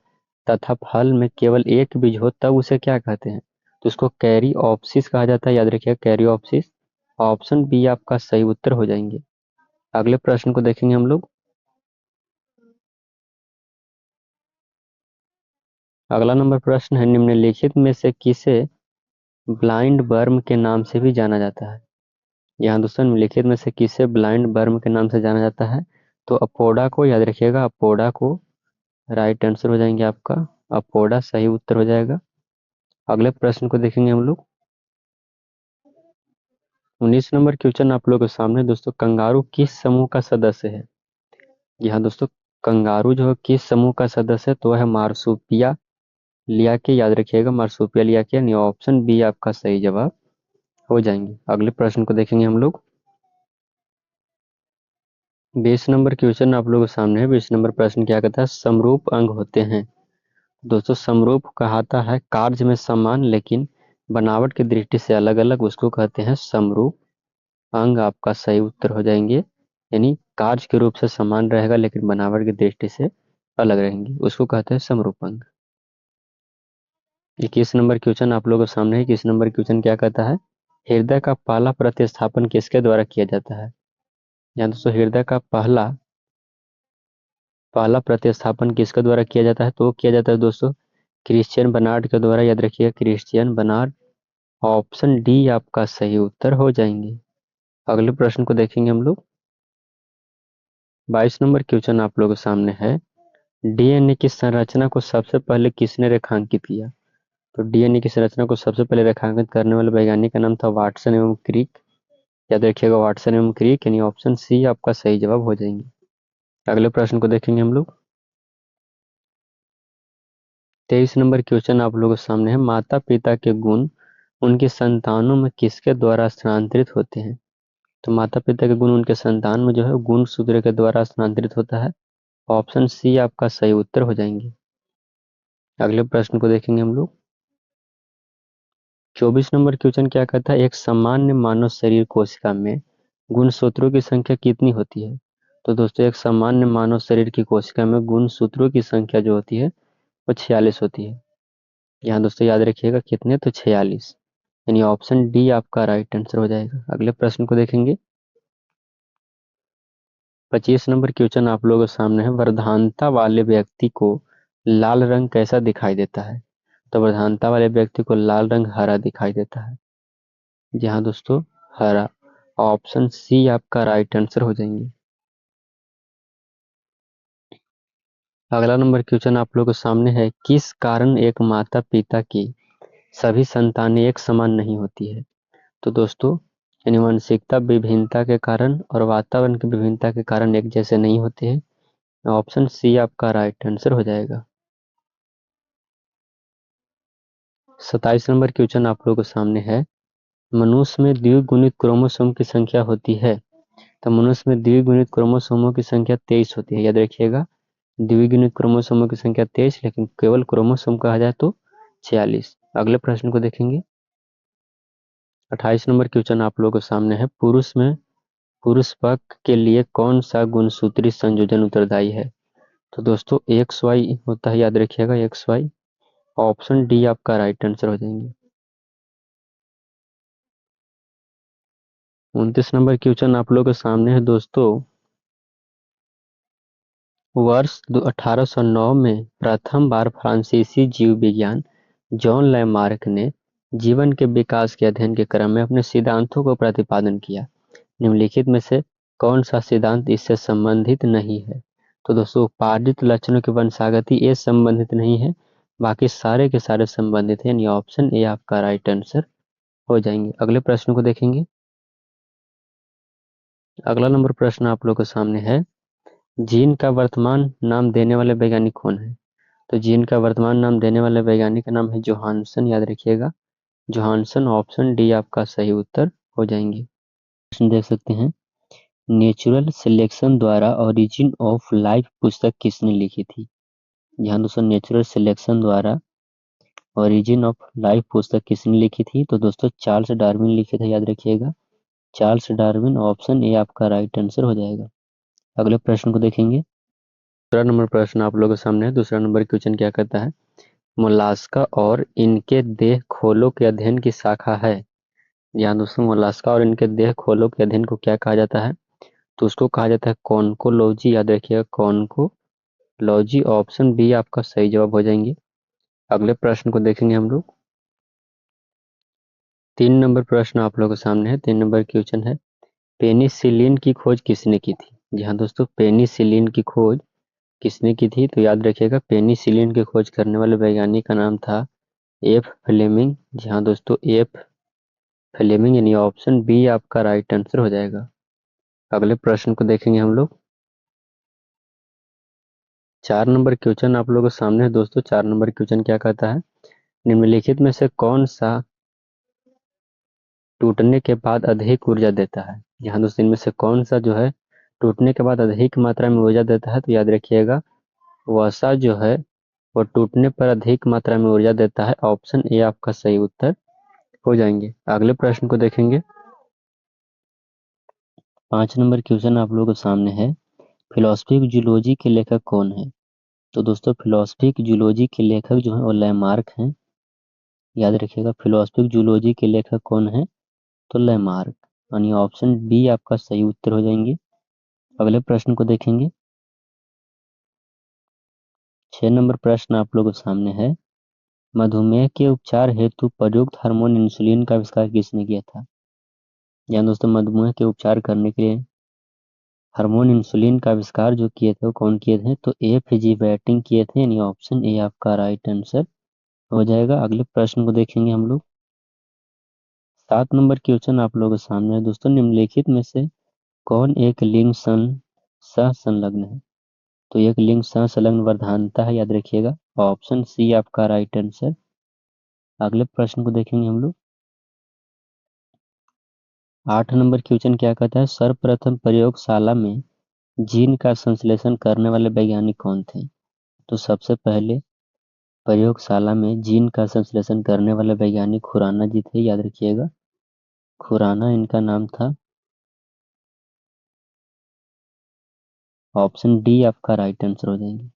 तथा फल में केवल एक बीज हो, तब उसे क्या कहते हैं? तो उसको कैरीऑप्सिस कहा जाता है, याद रखिएगा कैरीऑप्सिस। ऑप्शन बी आपका सही उत्तर हो जाएंगे। अगले प्रश्न को देखेंगे हम लोग। अगला नंबर प्रश्न है, निम्नलिखित में से किसे ब्लाइंड वर्म के नाम से भी जाना जाता है? यहाँ दोस्तों निम्नलिखित में से किसे ब्लाइंड वर्म के नाम से जाना जाता है? तो अपोडा को, याद रखिएगा अपोडा को राइट आंसर हो जाएंगे आपका, अपोडा सही उत्तर हो जाएगा। अगले प्रश्न को देखेंगे हम लोग। 19 नंबर क्वेश्चन आप लोगों के सामने दोस्तों, कंगारू किस समूह का सदस्य है? यहाँ दोस्तों कंगारू जो है किस समूह का सदस्य है? तो है मार्सुपिया लिया के, याद रखिएगा मार्सुपिया लिया के, यानी ऑप्शन बी आपका सही जवाब हो जाएंगे। अगले प्रश्न को देखेंगे हम लोग। 20 नंबर क्वेश्चन आप लोगों के सामने है। 20 नंबर प्रश्न क्या कहता है, समरूप अंग होते हैं। दोस्तों समरूप कहाता है कार्य में समान लेकिन बनावट की दृष्टि से अलग अलग, उसको कहते हैं समरूप अंग। आपका सही उत्तर हो जाएंगे, यानी कार्य के रूप से समान रहेगा लेकिन बनावट की दृष्टि से अलग रहेंगे, उसको कहते हैं समरूप अंग। 21 नंबर क्वेश्चन आप लोगों के सामने है। 21 नंबर क्वेश्चन क्या कहता है, हृदय का पहला प्रतिस्थापन किसके द्वारा किया जाता है? यहाँ दोस्तों हृदय का पहला पहला प्रतिस्थापन किसके द्वारा किया जाता है? तो किया जाता है दोस्तों क्रिश्चियन बर्नार्ड के द्वारा, याद रखिए क्रिश्चियन बर्नार्ड। ऑप्शन डी आपका सही उत्तर हो जाएंगे। अगले प्रश्न को देखेंगे हम लोग। 22 नंबर क्वेश्चन आप लोगों के सामने है, डीएनए की संरचना को सबसे पहले किसने रेखांकित किया? तो डीएनए की संरचना को सबसे पहले रेखांकित करने वाले वैज्ञानिक का नाम था वाटसन एवं क्रिक, याद रखिएगा वाटसन एवं क्रिक, यानी ऑप्शन सी आपका सही जवाब हो जाएंगे। अगले प्रश्न को देखेंगे हम लोग। 23 नंबर क्वेश्चन आप लोगों के सामने है, माता पिता के गुण उनकी संतानों में किसके द्वारा स्थानांतरित होते हैं? तो माता पिता के गुण उनके संतान में जो है गुण सूत्र के द्वारा स्थानांतरित होता है। ऑप्शन सी आपका सही उत्तर हो जाएंगे। अगले प्रश्न को देखेंगे हम लोग। 24 नंबर क्वेश्चन क्या कहता है, एक सामान्य मानव शरीर कोशिका में गुणसूत्रों की संख्या कितनी होती है? तो दोस्तों एक सामान्य मानव शरीर की कोशिका में गुणसूत्रों की संख्या जो होती है वो 46 होती है। यहाँ दोस्तों याद रखिएगा कितने, तो 46, यानी ऑप्शन डी आपका राइट आंसर हो जाएगा। अगले प्रश्न को देखेंगे। 25 नंबर क्वेश्चन आप लोगों के सामने है, वर्धानता वाले व्यक्ति को लाल रंग कैसा दिखाई देता है? तो वर्धानता वाले व्यक्ति को लाल रंग हरा दिखाई देता है। जी हाँ दोस्तों, हरा। ऑप्शन सी आपका राइट आंसर हो जाएंगे। अगला नंबर क्वेश्चन आप लोगों के सामने है, किस कारण एक माता पिता की सभी संतानें एक समान नहीं होती है? तो दोस्तों, आनुवंशिकता विभिन्नता के कारण और वातावरण की विभिन्नता के कारण एक जैसे नहीं होते हैं। ऑप्शन सी आपका राइट आंसर हो जाएगा। 27 नंबर क्वेश्चन आप लोगों के सामने है, मनुष्य में द्विगुणित क्रोमोसोम की संख्या होती है? तो मनुष्य में द्विगुणित क्रोमोसोमों की संख्या 23 होती है, याद रखिएगा। द्विगुणित क्रोमोसोमों की संख्या 23, लेकिन केवल क्रोमोसोम कहा जाए तो 46। अगले प्रश्न को देखेंगे। 28 नंबर क्वेश्चन आप लोगों के सामने है, पुरुष पक्ष के लिए कौन सा गुणसूत्री संयोजन उत्तरदायी है? तो दोस्तों XY होता है, याद रखिएगा XY। ऑप्शन डी आपका राइट आंसर हो जाएंगे। 29 नंबर क्वेश्चन आप लोगों के सामने है दोस्तों, वर्ष 1809 में प्रथम बार फ्रांसीसी जीव विज्ञान जॉन लैमार्क ने जीवन के विकास के अध्ययन के क्रम में अपने सिद्धांतों को प्रतिपादन किया। निम्नलिखित में से कौन सा सिद्धांत इससे संबंधित नहीं है? तो दोस्तों, उपार्जित लक्षणों की वंशागति ये संबंधित नहीं है, बाकी सारे के सारे संबंधित हैं, यानी ऑप्शन ए आपका राइट आंसर हो जाएंगे। अगले प्रश्न को देखेंगे। अगला नंबर प्रश्न आप लोगों के सामने है, जीन का वर्तमान नाम देने वाले वैज्ञानिक कौन है? तो जीन का वर्तमान नाम देने वाले वैज्ञानिक का नाम है जोहानसन, याद रखिएगा जोहानसन। ऑप्शन डी आपका सही उत्तर हो जाएंगे। प्रश्न देख सकते हैं, नेचुरल सिलेक्शन द्वारा ओरिजिन ऑफ लाइफ पुस्तक किसने लिखी थी? ध्यान दोस्तों, नेचुरल सिलेक्शन द्वारा ओरिजिन ऑफ लाइफ पुस्तक किसने लिखी थी? तो दोस्तों चार्ल्स डार्विन लिखे थे, याद रखिएगा चार्ल्स डार्विन। ऑप्शन ए आपका राइट आंसर हो जाएगा। अगले प्रश्न को देखेंगे। दूसरा नंबर प्रश्न आप लोगों के सामने है। दूसरा नंबर क्वेश्चन क्या कहता है, मोलास्का और इनके देह खोलों के अध्ययन की शाखा है। ध्यान दोस्तों, मोलास्का और इनके देह खोलों के अध्ययन को क्या कहा जाता है? तो उसको कहा जाता है कॉन्कोलॉजी, याद रखिएगा कॉन्कोलॉजी। ऑप्शन बी आपका सही जवाब हो जाएंगे। अगले प्रश्न को देखेंगे हम लोग। 3 नंबर प्रश्न आप लोगों के सामने है। 3 नंबर क्वेश्चन है, पेनिसिलिन की खोज किसने की थी? जी हाँ दोस्तों, पेनिसिलिन की खोज किसने की थी? तो याद रखिएगा पेनिसिलिन की खोज करने वाले वैज्ञानिक का नाम था एफ फ्लेमिंग। जी हाँ दोस्तों, एफ फ्लेमिंग, यानी ऑप्शन बी आपका राइट आंसर हो जाएगा। अगले प्रश्न को देखेंगे हम लोग। 4 नंबर क्वेश्चन आप लोगों के सामने है दोस्तों। 4 नंबर क्वेश्चन क्या कहता है, निम्नलिखित में से कौन सा टूटने के बाद अधिक ऊर्जा देता है? यहाँ दोस्तों, इनमें से कौन सा जो है टूटने के बाद अधिक मात्रा में ऊर्जा देता है? तो याद रखिएगा वसा जो है वो टूटने पर अधिक मात्रा में ऊर्जा देता है। ऑप्शन ए आपका सही उत्तर हो जाएंगे। अगले प्रश्न को देखेंगे। 5 नंबर क्वेश्चन आप लोगों के सामने है, फिलोसफी जूलॉजी के लेखक कौन है? तो दोस्तों फिलोसफी जूलॉजी के लेखक जो है वो लैमार्क हैं। याद रखिएगा फिलोसफी जूलॉजी के लेखक कौन है? तो लैमार्क, यानी ऑप्शन बी आपका सही उत्तर हो जाएंगे। अगले प्रश्न को देखेंगे। 6 नंबर प्रश्न आप लोगों के सामने है, मधुमेह के उपचार हेतु प्रयुक्त हार्मोन इंसुलिन का आविष्कार किसने किया था? यानी दोस्तों मधुमेह के उपचार करने के लिए हार्मोन इंसुलिन का आविष्कार जो किए थे वो कौन किए थे? तो एफ.जी. बैटिंग किए थे, यानी ऑप्शन ए आपका राइट आंसर हो जाएगा। अगले प्रश्न को देखेंगे हम लोग। 7 नंबर क्वेश्चन आप लोगों के सामने है दोस्तों, निम्नलिखित में से कौन एक लिंग सह संलग्न है? तो एक लिंग सह संलग्न वर्धानता है, याद रखिएगा ऑप्शन सी आपका राइट आंसर। अगले प्रश्न को देखेंगे हम लोग। 8 नंबर क्वेश्चन क्या कहता है, सर्वप्रथम प्रयोगशाला में जीन का संश्लेषण करने वाले वैज्ञानिक कौन थे? तो सबसे पहले प्रयोगशाला में जीन का संश्लेषण करने वाले वैज्ञानिक खुराना जी थे, याद रखिएगा खुराना इनका नाम था। ऑप्शन डी आपका राइट आंसर हो जाएंगे।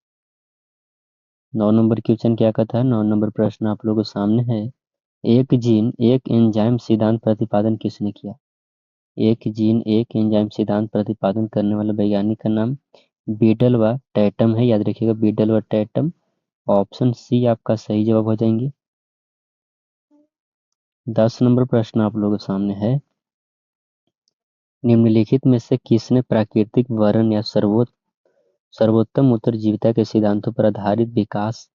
9 नंबर क्वेश्चन क्या कहता है, 9 नंबर प्रश्न आप लोगों के सामने है, एक जीन एक एंजाइम सिद्धांत प्रतिपादन किसने किया? एक जीन एक एंजाइम सिद्धांत प्रतिपादन करने वाले वैज्ञानिक का नाम बीटल व टैटम है, याद रखिएगा बीटल व टैटम। ऑप्शन सी आपका सही जवाब हो जाएंगे। 10 नंबर प्रश्न आप लोगों के सामने है, निम्नलिखित में से किसने प्राकृतिक वर्ण या सर्वोत्तम उत्तरजीविता के सिद्धांतों पर आधारित विकास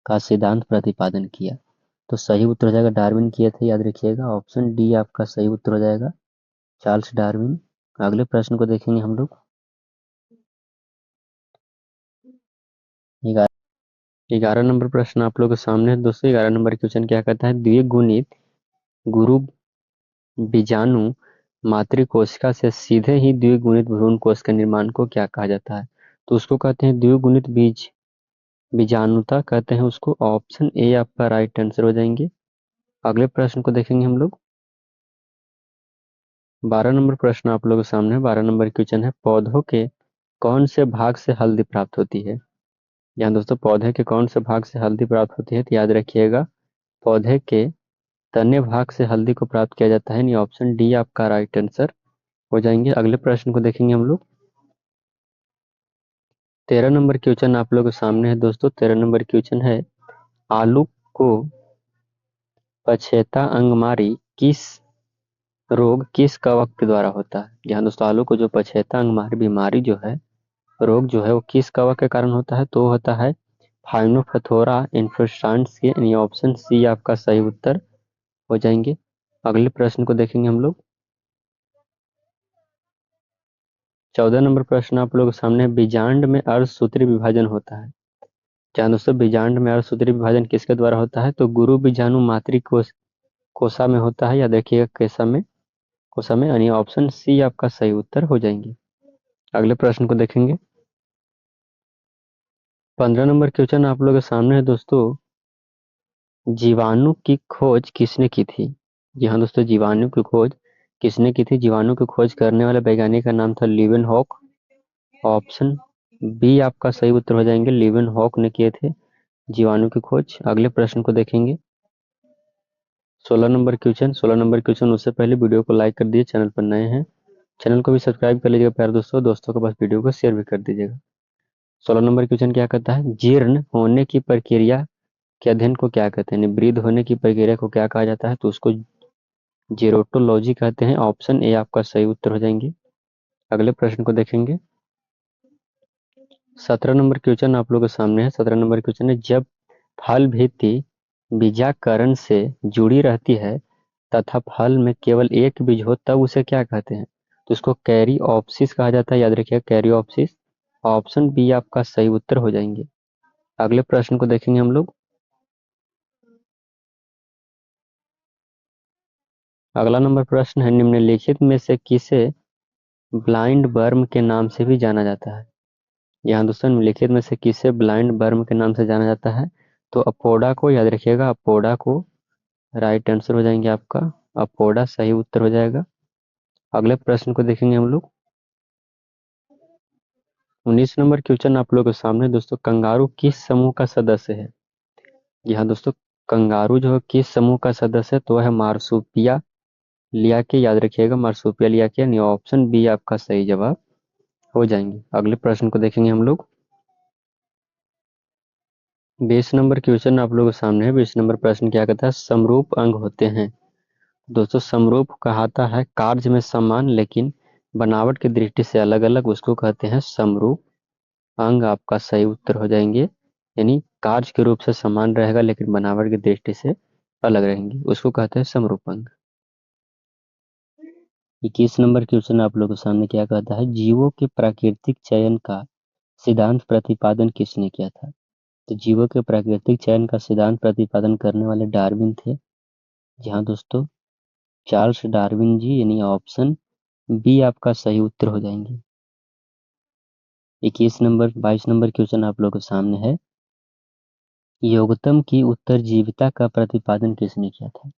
का सिद्धांत प्रतिपादन किया? तो सही उत्तर हो जाएगा डार्विन किए थे, याद रखिएगा ऑप्शन डी आपका सही उत्तर हो जाएगा, चार्ल्स डार्विन। अगले प्रश्न को देखेंगे हम लोग। 11 नंबर प्रश्न आप लोगों के सामने है दोस्तों। 11 नंबर क्वेश्चन क्या कहता है, द्विगुणित गुरु बीजाणु मातृकोशिका से सीधे ही द्विगुणित भ्रूण कोश के निर्माण को क्या कहा जाता है? तो उसको कहते हैं द्विगुणित बीजाणुता कहते हैं उसको। ऑप्शन ए आपका राइट आंसर हो जाएंगे। अगले प्रश्न को देखेंगे हम लोग। 12 नंबर प्रश्न आप लोगों के सामने है। 12 नंबर क्वेश्चन है, पौधों के कौन से भाग से हल्दी प्राप्त होती है? यहाँ दोस्तों पौधे के कौन से भाग से हल्दी प्राप्त होती है, तो याद रखिएगा पौधे के तने भाग से हल्दी को प्राप्त किया जाता है, यानी ऑप्शन डी आपका राइट आंसर हो जाएंगे। अगले प्रश्न को देखेंगे हम लोग। 13 नंबर क्वेश्चन आप लोगों के सामने है दोस्तों। 13 नंबर क्वेश्चन है, आलू को पछेता अंगमारी रोग किस कवक के द्वारा होता है? यहाँ दोस्तों आलू को जो पछेता अंगमारी बीमारी जो है, रोग जो है वो किस कवक के कारण होता है? तो होता है फाइनोफथोरा इन्फ्लोरेसन्स के, यानी ऑप्शन सी आपका सही उत्तर हो जाएंगे। अगले प्रश्न को देखेंगे हम लोग। 14 नंबर प्रश्न आप लोगों के सामने है, बीजांड में अर्धसूत्री विभाजन होता है। क्या दोस्तों बीजांड में अर्धसूत्री विभाजन किसके द्वारा होता है? तो गुरु बीजाणु कोशा में होता है, या देखिएगा कोशा में, यानी ऑप्शन सी आपका सही उत्तर हो जाएंगे। अगले प्रश्न को देखेंगे। 15 नंबर क्वेश्चन आप लोगों के सामने है दोस्तों, जीवाणु की खोज किसने की थी? जी हाँ दोस्तों, जीवाणु की खोज किसने की थी? जीवाणु की खोज करने वाले वैज्ञानिक का नाम था लीवेनहॉक। ऑप्शन बी आपका सही उत्तर हो जाएंगे, लीवेनहॉक ने किए थे जीवाणु की खोज। अगले प्रश्न को देखेंगे। 16 नंबर क्वेश्चन उससे पहले वीडियो को लाइक कर दीजिए, चैनल पर नए हैं चैनल को भी सब्सक्राइब कर लीजिएगा प्यारे दोस्तों, दोस्तों के पास वीडियो को शेयर भी कर दीजिएगा। 16 नंबर क्वेश्चन क्या कहता है, जीर्ण होने की प्रक्रिया के अध्ययन को क्या कहते हैं? वृद्ध होने की प्रक्रिया को क्या कहा जाता है? तो उसको जेरोटोलॉजी कहते हैं। ऑप्शन ए आपका सही उत्तर हो जाएंगे। अगले प्रश्न को देखेंगे। 17 नंबर क्वेश्चन आप लोगों के सामने है। 17 नंबर क्वेश्चन है, जब फल भित्ति बीजाकरण से जुड़ी रहती है तथा फल में केवल एक बीज हो तब उसे क्या कहते हैं? तो उसको कैरीऑप्सिस कहा जाता है, याद रखिएगा कैरीऑप्सिस। ऑप्शन बी आपका सही उत्तर हो जाएंगे। अगले प्रश्न को देखेंगे हम लोग। अगला नंबर प्रश्न है, निम्नलिखित में से किसे ब्लाइंड वर्म के नाम से भी जाना जाता है? यहाँ दोस्तों निम्नलिखित में से किसे ब्लाइंड वर्म के नाम से जाना जाता है? तो अपोडा को, याद रखिएगा अपोडा को राइट आंसर हो जाएंगे आपका, अपोडा सही उत्तर हो जाएगा। अगले प्रश्न को देखेंगे हम लोग। 19 नंबर क्वेश्चन आप लोगों के सामने दोस्तों, कंगारू किस समूह का सदस्य है? यहाँ दोस्तों कंगारू जो है किस समूह का सदस्य है? तो है मार्सुपिया लिया के, याद रखिएगा मार्सुपिया लिया के, यानी ऑप्शन बी आपका सही जवाब हो जाएंगे। अगले प्रश्न को देखेंगे हम लोग। 20 नंबर क्वेश्चन आप लोगों के सामने है। 20 नंबर प्रश्न क्या कहता है, समरूप अंग होते हैं। दोस्तों समरूप कहाता है कार्य में समान लेकिन बनावट की दृष्टि से अलग अलग, उसको कहते हैं समरूप अंग। आपका सही उत्तर हो जाएंगे, यानी कार्य के रूप से समान रहेगा लेकिन बनावट की दृष्टि से अलग रहेंगे, उसको कहते हैं समरूप अंग। 21 नंबर क्वेश्चन आप लोगों के सामने क्या कहता है, जीवों के प्राकृतिक चयन का सिद्धांत प्रतिपादन किसने किया था? तो जीवों के प्राकृतिक चयन का सिद्धांत प्रतिपादन करने वाले डार्विन थे। जहाँ दोस्तों चार्ल्स डार्विन जी, यानी ऑप्शन बी आपका सही उत्तर हो जाएंगे। 22 नंबर क्वेश्चन आप लोगों के सामने है, योगतम की उत्तरजीविता का प्रतिपादन किसने किया था?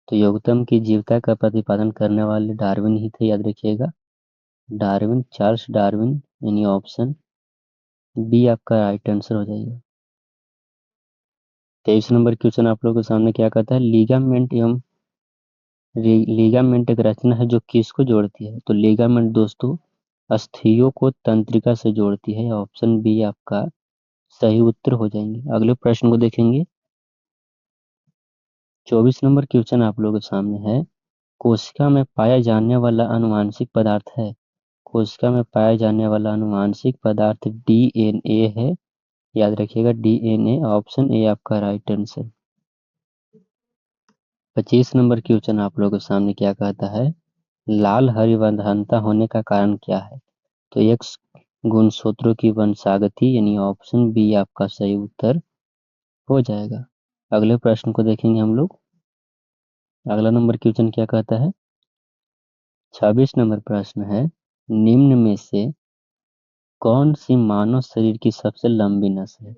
तो योगतम की जीविता का प्रतिपादन करने वाले डार्विन ही थे, याद रखिएगा डार्विन, चार्ल्स डार्विन, यानी ऑप्शन बी आपका राइट आंसर हो जाएगा। 23 नंबर क्वेश्चन आप लोगों के सामने क्या कहता है, लिगामेंट एवं लिगामेंट एक रचना है जो किसको जोड़ती है? तो लिगामेंट दोस्तों अस्थियों को तंत्रिका से जोड़ती है। ऑप्शन बी आपका सही उत्तर हो जाएंगे। अगले प्रश्न को देखेंगे। 24 नंबर क्वेश्चन आप लोगों के सामने है। कोशिका में पाया जाने वाला आनुवांशिक पदार्थ है। कोशिका में पाया जाने वाला आनुवांशिक पदार्थ डीएनए है। याद रखिएगा डीएनए। ऑप्शन ए आपका राइट आंसर। 25 नंबर क्वेश्चन आप लोगों के सामने क्या कहता है? लाल हरिवंशता होने का कारण क्या है? तो एक्स गुणसूत्रों की वंशागति यानी ऑप्शन बी आपका सही उत्तर हो जाएगा। अगले प्रश्न को देखेंगे हम लोग। अगला नंबर क्वेश्चन क्या कहता है? 26 नंबर प्रश्न है, निम्न में से कौन सी मानव शरीर की सबसे लंबी नस है?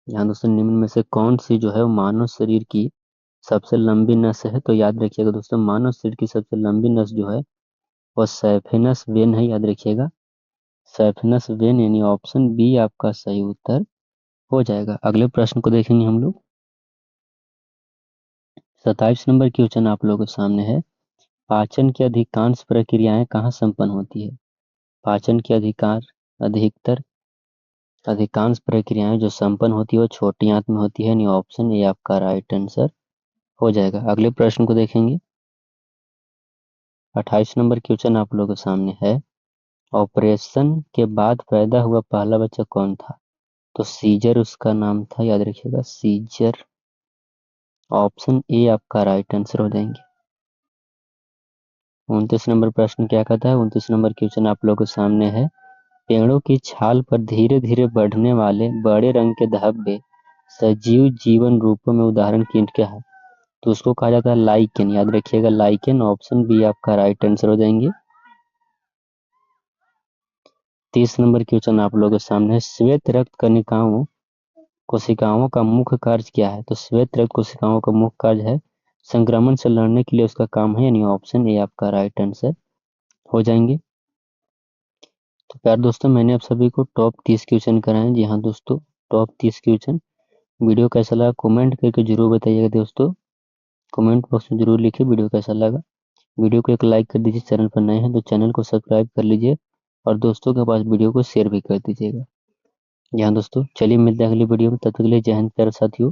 यहाँ दोस्तों निम्न में से कौन सी जो है वो मानव शरीर की सबसे लंबी नस है? तो याद रखिएगा दोस्तों मानव शरीर की सबसे लंबी नस जो है वो सैफिनस वेन है। याद रखिएगा सैफिनस वेन यानी ऑप्शन बी आपका सही उत्तर हो जाएगा। अगले प्रश्न को देखेंगे हम लोग। 27 नंबर क्वेश्चन आप लोगों के सामने है। पाचन की अधिकांश प्रक्रियाएं कहाँ संपन्न होती है? पाचन की अधिकांश प्रक्रियाएं जो संपन्न होती है वो छोटी आंत में होती है यानी ऑप्शन ए आपका राइट आंसर हो जाएगा। अगले प्रश्न को देखेंगे। 28 नंबर क्वेश्चन आप लोगों के सामने है। ऑपरेशन के बाद पैदा हुआ पहला बच्चा कौन था? तो सीजर उसका नाम था। याद रखिएगा सीजर। ऑप्शन ए आपका राइट आंसर हो जाएंगे। 29 नंबर प्रश्न क्या कहता है? 29 नंबर क्वेश्चन आप लोगों के सामने है। पेड़ों की छाल पर धीरे धीरे बढ़ने वाले बड़े रंग के धब्बे सजीव जीवन रूपों में उदाहरण क्या है? तो उसको कहा जाता है लाइकेन। याद रखिएगा लाइकेन। ऑप्शन बी आपका राइट आंसर हो जाएंगे। 30 नंबर क्वेश्चन आप लोगों के सामने है। श्वेत रक्त कणिकाओं कोशिकाओं का मुख्य कार्य क्या है? तो श्वेत रक्त कोशिकाओं का मुख्य कार्य है संक्रमण से लड़ने के लिए उसका काम है यानी ऑप्शन ए आपका राइट आंसर हो जाएंगे। तो प्यार दोस्तों मैंने आप सभी को टॉप 30 क्वेश्चन कराए। जी हाँ दोस्तों टॉप 30 क्वेश्चन। वीडियो कैसा लगा कमेंट करके जरूर बताइएगा दोस्तों। कमेंट बॉक्स में जरूर लिखिए वीडियो कैसा लगा। वीडियो को एक लाइक कर दीजिए। चैनल पर नए हैं तो चैनल को सब्सक्राइब कर लीजिए और दोस्तों के पास वीडियो को शेयर भी कर दीजिएगा। जी हाँ दोस्तों चलिए मिलते हैं अगली वीडियो में। तब तक के लिए जय हिंद प्यारे साथियों।